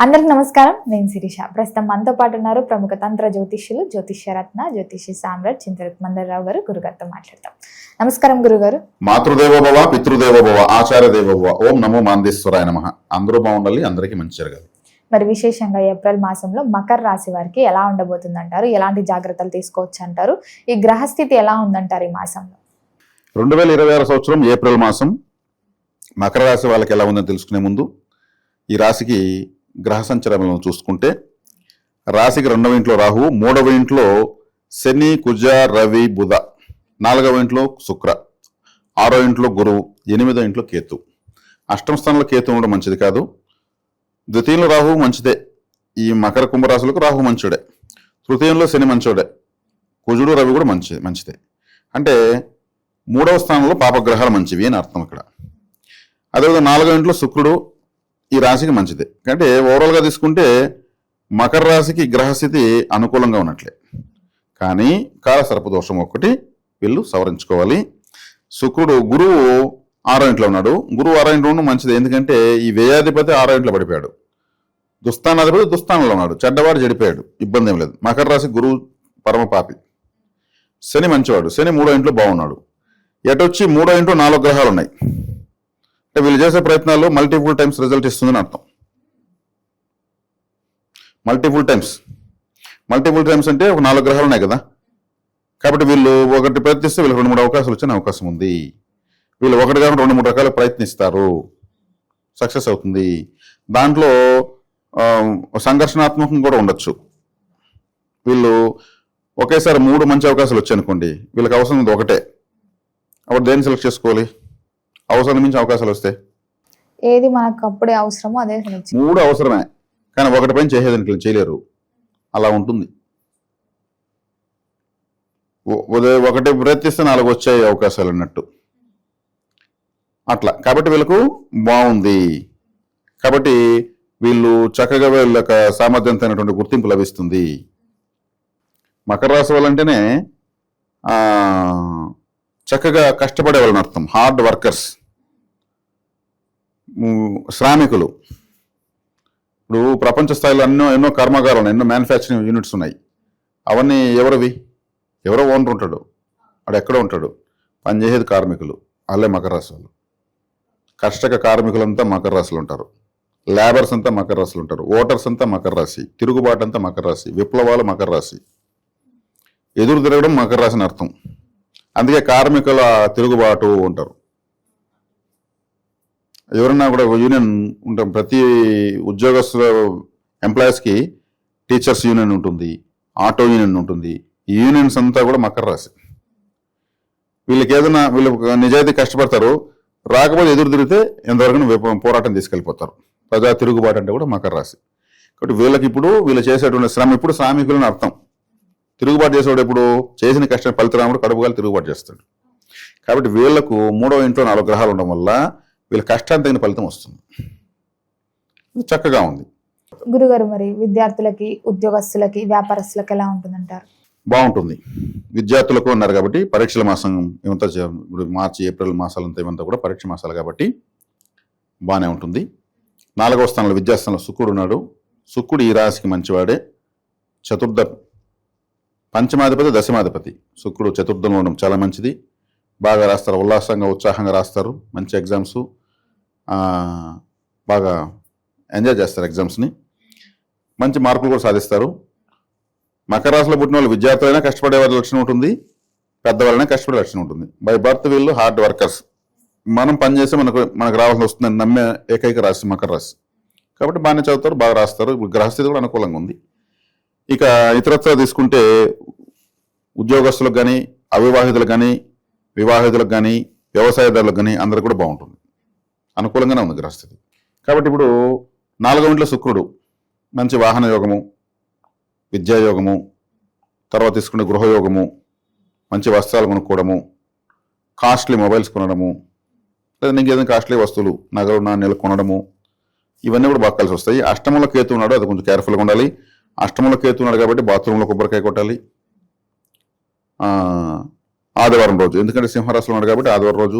అందరికి నమస్కారం. నేను శిరీష. ప్రస్తుతం మనతో పాటు ఉన్నారు ప్రముఖ తంత్ర జ్యోతిష్యులు జ్యోతిష్యరత్న జ్యోతిషి సామ్రాట్ చింతరత్ మందర్రావు గారు. గురుగారితో మాట్లాడతాం. నమస్కారం గురుగారు. మాతృదేవోభవ పితృదేవోభవ ఆచార్య దేవోభవ. ఓం నమో మాందేశ్వరాయ నమః. అందరూ బాగుండాలి, అందరికీ మంచి జరగాలి. మరి విశేషంగా ఏప్రిల్ మాసంలో మకర రాశి వారికి ఎలా ఉండబోతుంది అంటారు? ఎలాంటి జాగ్రత్తలు తీసుకోవచ్చు అంటారు? ఈ గ్రహస్థితి ఎలా ఉందంటారు ఈ మాసంలో? 2026 సంవత్సరం ఏప్రిల్ మాసం మకర రాశి వాళ్ళకి ఎలా ఉందని తెలుసుకునే ముందు ఈ రాశికి గ్రహ సంచారాలను చూసుకుంటే, రాశికి 2వ ఇంట్లో రాహువు, 3వ ఇంట్లో శని, కుజ, రవి, బుధ, 4వ ఇంట్లో శుక్ర, 6వ ఇంట్లో గురువు, 8వ ఇంట్లో కేతు. అష్టమ స్థానంలో కేతు ఉండడం మంచిది కాదు. ద్వితీయంలో రాహువు మంచిదే. ఈ మకర కుంభరాశులకు రాహువు మంచోడే. తృతీయంలో శని మంచోడే. కుజుడు, రవి కూడా మంచిదే. అంటే 3వ స్థానంలో పాపగ్రహాలు మంచివి అని అర్థం ఇక్కడ. అదేవిధంగా 4వ ఇంట్లో శుక్రుడు ఈ రాశికి మంచిదే. అంటే ఓవరాల్గా తీసుకుంటే మకర రాశికి గ్రహస్థితి అనుకూలంగా ఉన్నట్లే. కానీ కాల సర్పదోషం ఒక్కటి వీళ్ళు సవరించుకోవాలి. శుక్రుడు, గురువు 6వ ఇంట్లో ఉన్నాడు. గురువు 6వ ఇంట్లో ఉండడం మంచిది. ఎందుకంటే ఈ వ్యయాధిపతి 6వ ఇంట్లో పడిపోయాడు. దుస్థానాధిపతి దుస్థానంలో ఉన్నాడు. చెడ్డవాడు చెడిపోయాడు, ఇబ్బంది ఏం లేదు. మకర రాశి గురువు పరమపాపి. శని మంచివాడు. శని 3వ ఇంట్లో బాగున్నాడు. ఎటొచ్చి 3వ ఇంట్లో 4 గ్రహాలు ఉన్నాయి. అంటే వీళ్ళు చేసే ప్రయత్నాల్లో మల్టిపుల్ టైమ్స్ రిజల్ట్ ఇస్తుందని అర్థం. మల్టిపుల్ టైమ్స్ అంటే ఒక 4 గ్రహాలు ఉన్నాయి కదా. కాబట్టి వీళ్ళు ఒకటి ప్రయత్నిస్తే వీళ్ళకి 2-3 అవకాశాలు వచ్చే అవకాశం ఉంది. వీళ్ళు ఒకటి కాకుండా 2-3 రకాలు ప్రయత్నిస్తారు, సక్సెస్ అవుతుంది. దాంట్లో సంఘర్షణాత్మకం కూడా ఉండొచ్చు. వీళ్ళు ఒకేసారి 3 మంచి అవకాశాలు వచ్చాయనుకోండి, వీళ్ళకి అవసరం ఉంది ఒకటే. అప్పుడు దేన్ని సెలెక్ట్ చేసుకోవాలి? అవసరం మించి అవకాశాలు వస్తాయి. ఏది మనకు అప్పుడే అవసరమో అదే 3 అవసరమే, కానీ ఒకటి పైన చేసేదానికి చేయలేరు. అలా ఉంటుంది. ఒకటి ప్రయత్నిస్తే 4 వచ్చాయి అవకాశాలు అన్నట్టు అట్లా. కాబట్టి వీళ్ళకు బాగుంది. కాబట్టి వీళ్ళు చక్కగా వీళ్ళ సామర్థ్యంతోనటువంటి గుర్తింపు లభిస్తుంది. మకర రాశి వాళ్ళంటేనే చక్కగా కష్టపడే వాళ్ళని అర్థం. హార్డ్ వర్కర్స్, శ్రామికులు. ఇప్పుడు ప్రపంచ స్థాయిలో ఎన్నో కర్మాగారాలు ఉన్నాయి, ఎన్నో మ్యానుఫ్యాక్చరింగ్ యూనిట్స్ ఉన్నాయి. అవన్నీ ఎవరో ఓనర్ ఉంటాడు, వాడు ఎక్కడో ఉంటాడు. పనిచేసేది కార్మికులు, వాళ్ళే మకర రాశి వాళ్ళు. కష్టక కార్మికులంతా మకర రాశిలో ఉంటారు. లేబర్స్ అంతా మకర రాశిలో ఉంటారు. ఓటర్స్ అంతా మకర రాశి. తిరుగుబాటు అంతా మకర రాశి. విప్లవాలు మకర రాశి. ఎదురు తిరగడం మకర రాశి అని అర్థం. అందుకే కార్మికుల తిరుగుబాటు ఉంటారు. ఎవరన్నా కూడా యూనియన్ ఉంటాం. ప్రతి ఉద్యోగస్తుల ఎంప్లాయీస్కి టీచర్స్ యూనియన్ ఉంటుంది, ఆటో యూనియన్ ఉంటుంది. ఈ యూనియన్స్ అంతా కూడా మకర రాశి. వీళ్ళకి ఏదైనా వీళ్ళు నిజాయితీ కష్టపడతారు, రాకపోతే ఎదురు తిరిగితే ఎంతవరకు పోరాటం తీసుకెళ్ళిపోతారు. ప్రజా తిరుగుబాటు అంటే కూడా మకర రాశి. కాబట్టి వీళ్ళకి ఇప్పుడు వీళ్ళు చేసేటువంటి శ్రమ ఇప్పుడు శ్రామికులని అర్థం. తిరుగుబాటు చేసేవాడు ఎప్పుడు చేసిన కష్టం ఫలితరాముడు కడుపుగాలు తిరుగుబాటు చేస్తాడు. కాబట్టి వీళ్లకు 3వ ఇంట్లో 4 గ్రహాలు ఉండడం వల్ల వీళ్ళ కష్టానికి తగిన ఫలితం వస్తుంది. చక్కగా ఉంది. గురుగారు, మరి విద్యార్థులకి, ఉద్యోగస్తులకి, వ్యాపారస్తులకి ఎలా ఉంటుందంటారు? బాగుంటుంది. విద్యార్థులకు ఉన్నారు కాబట్టి పరీక్షల మాసం ఇవంతా ఇప్పుడు మార్చి ఏప్రిల్ మాసాలంతా ఇవంతా కూడా పరీక్ష మాసాలు కాబట్టి బాగానే ఉంటుంది. 4వ స్థానంలో విద్యాస్థానంలో శుక్రుడు ఉన్నాడు. శుక్రుడు ఈ రాశికి మంచివాడే. పంచమాధిపతి, దశమాధిపతి. శుక్రుడు చతుర్థంలో ఉండడం చాలా మంచిది. బాగా రాస్తారు, ఉల్లాసంగా ఉత్సాహంగా రాస్తారు. మంచి ఎగ్జామ్స్, బాగా ఎంజాయ్ చేస్తారు ఎగ్జామ్స్ని. మంచి మార్కులు కూడా సాధిస్తారు. మకర రాశిలో పుట్టిన వాళ్ళు విద్యార్థులైనా కష్టపడే వాళ్ళ లక్షణం ఉంటుంది, పెద్దవాళ్ళైనా కష్టపడే లక్షణం ఉంటుంది. బై బర్త్ వీళ్ళు హార్డ్ వర్కర్స్. మనం పనిచేస్తే మనకు రావాల్సి వస్తుందని నమ్మే ఏకైక రాశి మకర రాశి. కాబట్టి బాగానే చదువుతారు, బాగా రాస్తారు. గ్రహస్థితి కూడా అనుకూలంగా ఉంది. ఇక ఇతరత్ర తీసుకుంటే ఉద్యోగస్తులకు కానీ, అవివాహితులకు కానీ, వివాహితులకు కానీ, వ్యవసాయదారులకు కానీ అందరికి కూడా బాగుంటుంది. అనుకూలంగానే ఉంది గ్రహస్థితి. కాబట్టి ఇప్పుడు 4వ ఇంట్లో శుక్రుడు మంచి వాహన యోగము, విద్యాయోగము, తర్వాత తీసుకునే గృహయోగము, మంచి వస్త్రాలు కొనుక్కోవడము, కాస్ట్లీ మొబైల్స్ కొనడము, లేదా ఇంకేదైనా కాస్ట్లీ వస్తువులు, నగలు, నాణ్యాలు కొనడము, ఇవన్నీ కూడా బాగా కలిసి వస్తాయి. అష్టమంలో కేతు ఉన్నాడు, అది కొంచెం కేర్ఫుల్గా ఉండాలి. అష్టమంలో కేతు ఉన్నాడు కాబట్టి బాత్రూంలో కొబ్బరికాయ కొట్టాలి ఆదివారం రోజు. ఎందుకంటే సింహరాశిలో ఉన్నాడు కాబట్టి ఆదివారం రోజు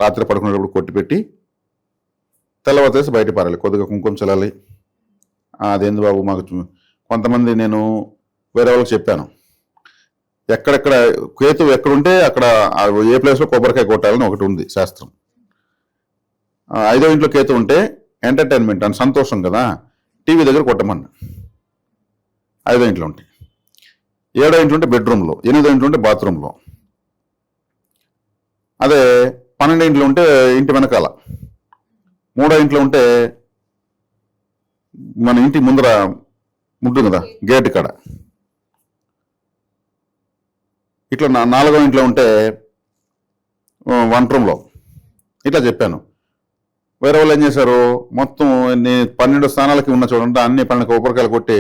రాత్రి పడుకునేటప్పుడు కొట్టి పెట్టి తెల్లవారు బయట పారాలి. కొద్దిగా కుంకుమ చల్లాలి. అదేంది బాబు మాకు కొంతమంది నేను వేరే వాళ్ళకి చెప్పాను, ఎక్కడెక్కడ కేతు ఎక్కడుంటే అక్కడ ఏ ప్లేస్లో కొబ్బరికాయ కొట్టాలని ఒకటి ఉంది శాస్త్రం. 5వ ఇంట్లో కేతు ఉంటే ఎంటర్టైన్మెంట్ అని సంతోషం కదా, టీవీ దగ్గర కొట్టమన్నా. 5వ ఇంట్లో ఉంటే, 7వ ఇంట్లో ఉంటే బెడ్రూమ్లో, 8వ ఇంట్లో ఉంటే బాత్రూంలో, అదే 12వ ఇంట్లో ఉంటే ఇంటి వెనకాల, 3వ ఇంట్లో ఉంటే మన ఇంటి ముందర ఉంటుంది కదా గేట్ కాడ, ఇట్లా 4వ ఇంట్లో ఉంటే వంట రూమ్లో. ఇట్లా చెప్పాను. వేరే వాళ్ళు ఏం చేశారు, మొత్తం 12 స్థానాలకి ఉన్న చూడండి అన్ని 12 కొబ్బరికాయలు కొట్టి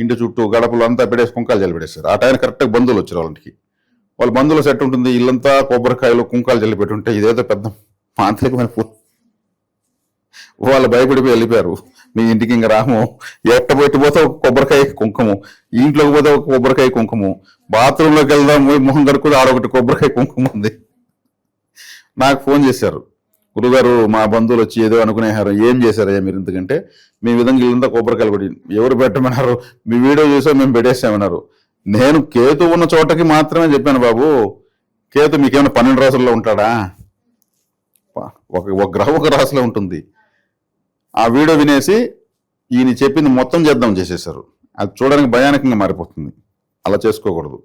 ఇంటి చుట్టూ గడపలు అంతా పెట్టేసి కుంకాలు జల్లి పెట్టేశారు. ఆ టైం కరెక్ట్గా బంధువులు వచ్చారు వాళ్ళకి. వాళ్ళ బంధువులు సెట్ ఉంటుంది, ఇల్లంతా కొబ్బరికాయలు కుంకాలు జల్లి పెట్టుంటే ఇదేదో పెద్ద మాంత్రికమైన వాళ్ళు భయపడిపోయి వెళ్ళిపోయారు. మీ ఇంటికి ఇంకా రాము, ఎట్ట పెట్టిపోతే ఒక కొబ్బరికాయ కుంకుము, ఇంట్లోకి పోతే ఒక కొబ్బరికాయ కుంకుము, బాత్రూంలోకి వెళ్దాం మొహం కడుక్కుని ఆడొకటి కొబ్బరికాయ కుంకుమ ఉంది. నాకు ఫోన్ చేశారు, గురుగారు మా బంధువులు వచ్చి ఏదో అనుకునేహారు, ఏం చేశారయ్యా మీరు? ఎందుకంటే మీ విధంగా ఇల్లంతా కొబ్బరికాయలు కొట్టి ఎవరు పెట్టమన్నారు, మీ వీడియో చూసా మేము పెట్టేసామన్నారు. నేను కేతు ఉన్న చోటకి మాత్రమే చెప్పాను, బాబు కేతు మీకేమైనా 12 రాసుల్లో ఉంటాడా? ఒక గ్రహం ఒక రాశిలో ఉంటుంది. ఆ వీడియో వినేసి ఈయన చెప్పింది మొత్తం చేద్దాం చేసేసారు. అది చూడడానికి భయానకంగా మారిపోతుంది. అలా చేసుకోకూడదు.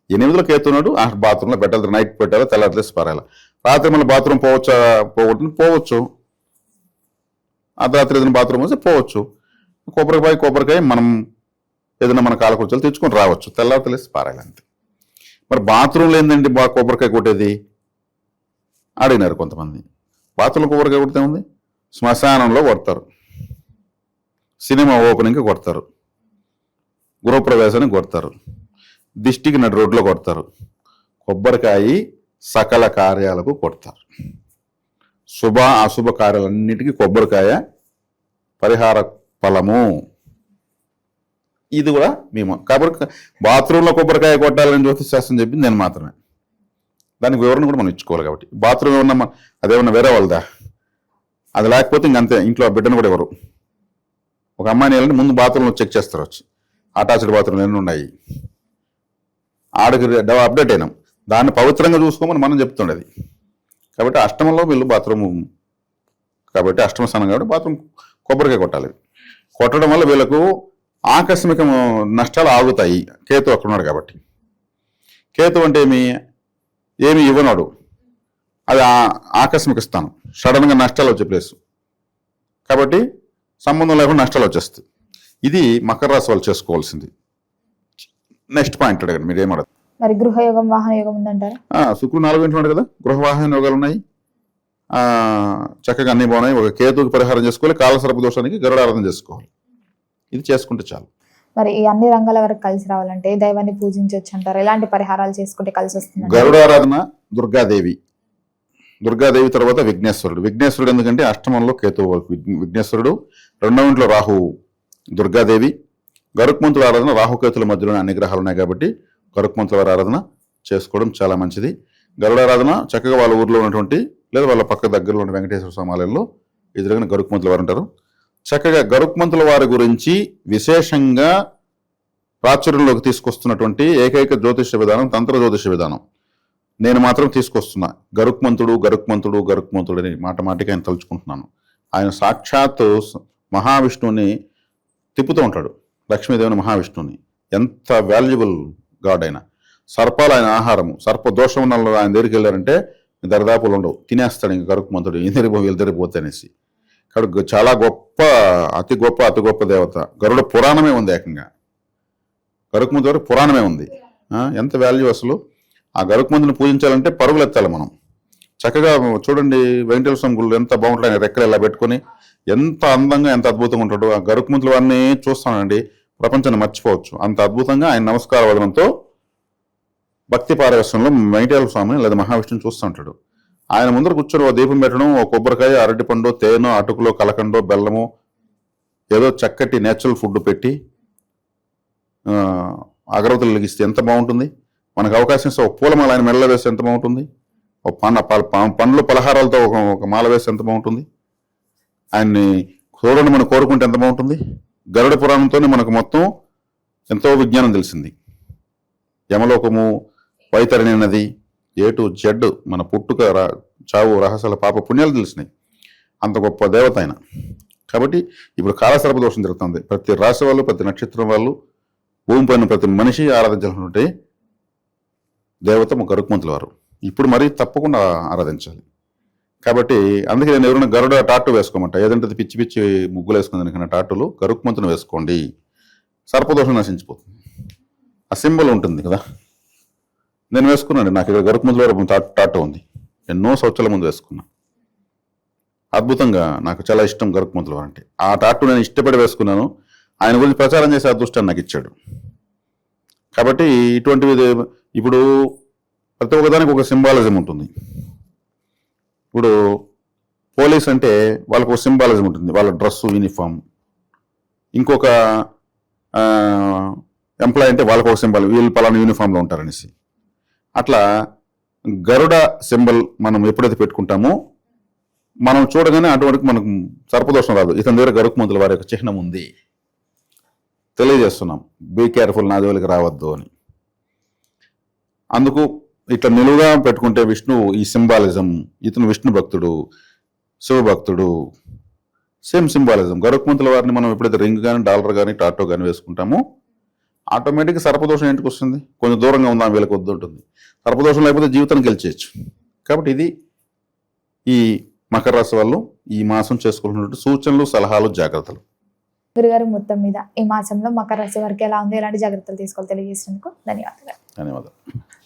8లో కేతున్నాడు, ఆ బాత్రూంలో పెట్టాలి, నైట్ పెట్టాలి, తెల్లారిలేసి పారాలి. రాత్రి మళ్ళీ బాత్రూమ్ పోవచ్చా? పోవచ్చు. అర్ధరాత్రి ఏదైనా బాత్రూమ్ వస్తే పోవచ్చు. కొబ్బరికాయ మనం ఏదైనా మన కాలకూర్చలు తెచ్చుకొని రావచ్చు, తెల్లారిలేసి పారాలి అంతే. మరి బాత్రూంలో ఏంటండి కొబ్బరికాయ కొట్టేది అడిగినారు కొంతమంది. బాత్రూంలో కొబ్బరికాయ కొడితే ఉంది, శ్మశానంలో కొడతారు, సినిమా ఓపెనింగ్కి కొడతారు, గృహప్రవేశానికి కొడతారు, దిష్టికి నడి రోడ్లో కొడతారు. కొబ్బరికాయ సకల కార్యాలకు కొడతారు. శుభ అశుభ కార్యాలన్నిటికీ కొబ్బరికాయ పరిహార ఫలము. ఇది కూడా మేము కాబట్టి బాత్రూంలో కొబ్బరికాయ కొట్టాలని జ్యోతిష్ శాస్త్రం చెప్పింది నేను మాత్రమే. దానికి వివరణ కూడా మనం ఇచ్చుకోవాలి. కాబట్టి బాత్రూమ్ ఏమన్నా అదేమన్నా వేరే వాళ్ళదా? అది లేకపోతే ఇంకంతే, ఇంట్లో ఆ బిడ్డను కూడా ఎవరు. ఒక అమ్మాయిని వెళ్ళండి, ముందు బాత్రూంలో చెక్ చేస్తారు వచ్చి, అటాచ్డ్ బాత్రూమ్ ఎన్ని ఉన్నాయి, ఆడికి అప్డేట్ అయినాం. దాన్ని పవిత్రంగా చూసుకోమని మనం చెప్తుండేది. కాబట్టి అష్టమంలో వీళ్ళు బాత్రూమ్, కాబట్టి అష్టమ స్థానం కాబట్టి బాత్రూమ్ కొబ్బరికాయ కొట్టాలి. కొట్టడం వల్ల వీళ్ళకు ఆకస్మిక నష్టాలు ఆగుతాయి. కేతు అక్కడ ఉన్నాడు కాబట్టి. కేతు అంటే ఏమి ఇవ్వనాడు, అది ఆకస్మిక స్థానం, సడన్గా నష్టాలు వచ్చే ప్లేస్ కాబట్టి సంబంధం లేకుండా నష్టాలు వచ్చేస్తాయి. ఇది మకర రాశి వాళ్ళు చేసుకోవాల్సింది. నెక్స్ట్ పాయింట్ అడగండి, మీరు ఏమడదు. మరి గృహయోగం వాహన యోగం ఉందంటారా? శుక్రుడు 4వ ఇంట్లో కదా, గృహ వాహన యోగాలు ఉన్నాయి. చక్కగా అన్ని బాగున్నాయి. ఒక కేతుకి పరిహారం చేసుకోవాలి, కాలసర్ప దోషానికి గరుడారాధన చేసుకోవాలి. ఇది చేసుకుంటే చాలు. మరి ఈ అన్ని రంగాల వరకు కలిసి రావాలంటే దైవాన్ని పూజించవచ్చు అంటారు. ఎలాంటి పరిహారాలు చేసుకుంటే కలిసి వస్తుంది? గరుడారాధన, దుర్గాదేవి తర్వాత విఘ్నేశ్వరుడు ఎందుకంటే అష్టమంలో కేతు, విఘ్నేశ్వరుడు. 2వ ఇంట్లో రాహువు, దుర్గాదేవి. గరుక్మంతుల ఆరాధన, రాహుకేతుల మధ్యలోనే అన్ని గ్రహాలు ఉన్నాయి కాబట్టి గరుక్మంతుల వారి ఆరాధన చేసుకోవడం చాలా మంచిది. గరుడారాధన చక్కగా వాళ్ళ ఊర్లో ఉన్నటువంటి లేదా వాళ్ళ పక్క దగ్గరలో ఉన్న వెంకటేశ్వర స్వామి ఆలయంలో ఎదురుగా గరుక్మంతుల వారు ఉంటారు. చక్కగా గరుక్మంతుల వారి గురించి విశేషంగా ప్రాచుర్యంలోకి తీసుకొస్తున్నటువంటి ఏకైక జ్యోతిష విధానం తంత్ర జ్యోతిష విధానం. నేను మాత్రం తీసుకొస్తున్నా. గరుక్మంతుడు అని మాటికి ఆయన తలుచుకుంటున్నాను. ఆయన సాక్షాత్ మహావిష్ణువుని తిప్పుతూ ఉంటాడు, లక్ష్మీదేవిని మహావిష్ణువుని. ఎంత వాల్యుబుల్ గాడ్ ఆయన. సర్పాలు ఆయన ఆహారము. సర్ప దోషం ఉన్న ఆయన దగ్గరికి వెళ్ళారంటే దరిదాపులు ఉండవు, తినేస్తాడు ఇంక గరుక్మంతుడు, వీళ్ళిద్దరిపోతే అనేసి. కాబట్టి చాలా గొప్ప అతి గొప్ప దేవత. గరుడ పురాణమే ఉంది, ఏకంగా గరుక్మంతుడు పురాణమే ఉంది. ఎంత వాల్యూ అసలు. ఆ గరుక్మంతుని పూజించాలంటే పరుగులు ఎత్తాలి మనం. చక్కగా చూడండి వెంకటేశ్వర స్వామి గుళ్ళు ఎంత బాగుంటాయి. ఆయన రెక్కలు ఇలా పెట్టుకొని ఎంత అందంగా ఎంత అద్భుతంగా ఉంటాడు. ఆ గరుక్మంతుల వారిని చూస్తానండి ప్రపంచాన్ని మర్చిపోవచ్చు. అంత అద్భుతంగా ఆయన నమస్కార వదనంతో భక్తి పారవేశంలో వెంకటేశ్వర స్వామిని లేదా మహావిష్ణుని చూస్తూ ఉంటాడు. ఆయన ముందర కూర్చొని ఓ దీపం పెట్టడం, ఓ కొబ్బరికాయ, అరటిపండు, తేనె, అటుకులో కలకండో, బెల్లము, ఏదో చక్కటి నేచురల్ ఫుడ్ పెట్టి అగరవతులు వెలిగిస్తే ఎంత బాగుంటుంది. మనకు అవకాశం ఇస్తే ఒక పూలమాల ఆయన మెడలో వేస్తే ఎంత బాగుంటుంది. ఒక పండ్లు పలహారాలతో ఒక మాల వేస్తే ఎంత బాగుంటుంది. ఆయన్ని చూడండి మనం కోరుకుంటే ఎంత బాగుంటుంది. గరుడ పురాణంతోనే మనకు మొత్తం ఎంతో విజ్ఞానం తెలిసింది. యమలోకము, వైతరణి నది, ఏ టు జెడ్ మన పుట్టుక చావు రహస్యాల పాప పుణ్యాలు తెలిసినాయి. అంత గొప్ప దేవత ఆయన. కాబట్టి ఇప్పుడు కాలసర్ప దోషం జరుగుతుంది. ప్రతి రాశి వాళ్ళు, ప్రతి నక్షత్రం వాళ్ళు, భూమి పైన ప్రతి మనిషి ఆరాధించాలనుకుంటే దేవత గరుత్మంతుల వారు. ఇప్పుడు మరీ తప్పకుండా ఆరాధించాలి. కాబట్టి అందుకే నేను ఎవరైనా గరుడ టాటూ వేసుకోమంట. ఏదంటే అది పిచ్చి పిచ్చి ముగ్గులు వేసుకుని దానికన్నా టాటూలు గరుత్మంతుని వేసుకోండి, సర్పదోషం నశించిపోతుంది. ఆ సింబల్ ఉంటుంది కదా. నేను వేసుకున్నాను. నాకు ఇక్కడ గరుత్మంతుల వారు టాటూ ఉంది. ఎన్నో సంవత్సరాల ముందు వేసుకున్నా. అద్భుతంగా నాకు చాలా ఇష్టం గరుత్మంతుల వారు అంటే. ఆ టాటూ నేను ఇష్టపడి వేసుకున్నాను. ఆయన గురించి ప్రచారం చేసే అదృష్టాన్ని నాకు ఇచ్చాడు. కాబట్టి ఇటువంటివి ఇప్పుడు ప్రతి ఒక్కదానికి ఒక సింబాలిజం ఉంటుంది. ఇప్పుడు పోలీస్ అంటే వాళ్ళకు ఒక సింబాలిజం ఉంటుంది, వాళ్ళ డ్రెస్సు, యూనిఫామ్. ఇంకొక ఎంప్లాయ్ అంటే వాళ్ళకు ఒక సింబల్, వీళ్ళు పలానా యూనిఫామ్లో ఉంటారనేసి. అట్లా గరుడ సింబల్ మనం ఎప్పుడైతే పెట్టుకుంటామో మనం చూడగానే అటువంటి మనకు సర్పదోషం రాదు. ఇతని దగ్గర గరుత్మంతుల వారి యొక్క చిహ్నం ఉంది తెలియజేస్తున్నాం. బీ కేర్ఫుల్, నా జోలికి రావద్దు అని. అందుకు ఇట్లా నిలువుగా పెట్టుకుంటే విష్ణు ఈ సింబాలిజం, ఇతను విష్ణు భక్తుడు, శివభక్తుడు, సేమ్ సింబాలిజం. గరుత్మంతుల వారిని మనం ఎప్పుడైతే రింగ్ కానీ, డాలర్ కానీ, టాటో కానీ వేసుకుంటామో ఆటోమేటిక్గా సర్పదోషం ఎందుకు వస్తుంది? కొంచెం దూరంగా ఉందాం, వీళ్ళకి వద్దు ఉంటుంది. సర్పదోషం లేకపోతే జీవితాన్ని గెలిచేయచ్చు. కాబట్టి ఇది ఈ మకర రాశి వాళ్ళు ఈ మాసం చేసుకోవాల్సినటువంటి సూచనలు, సలహాలు, జాగ్రత్తలు. గురుగారు, మొత్తం మీద ఈ మాసంలో మకర రాశి వారికి ఎలా ఉంది, ఎలాంటి జాగ్రత్తలు తీసుకోవాలి తెలియజేసినందుకు ధన్యవాదాలు. ధన్యవాదాలు.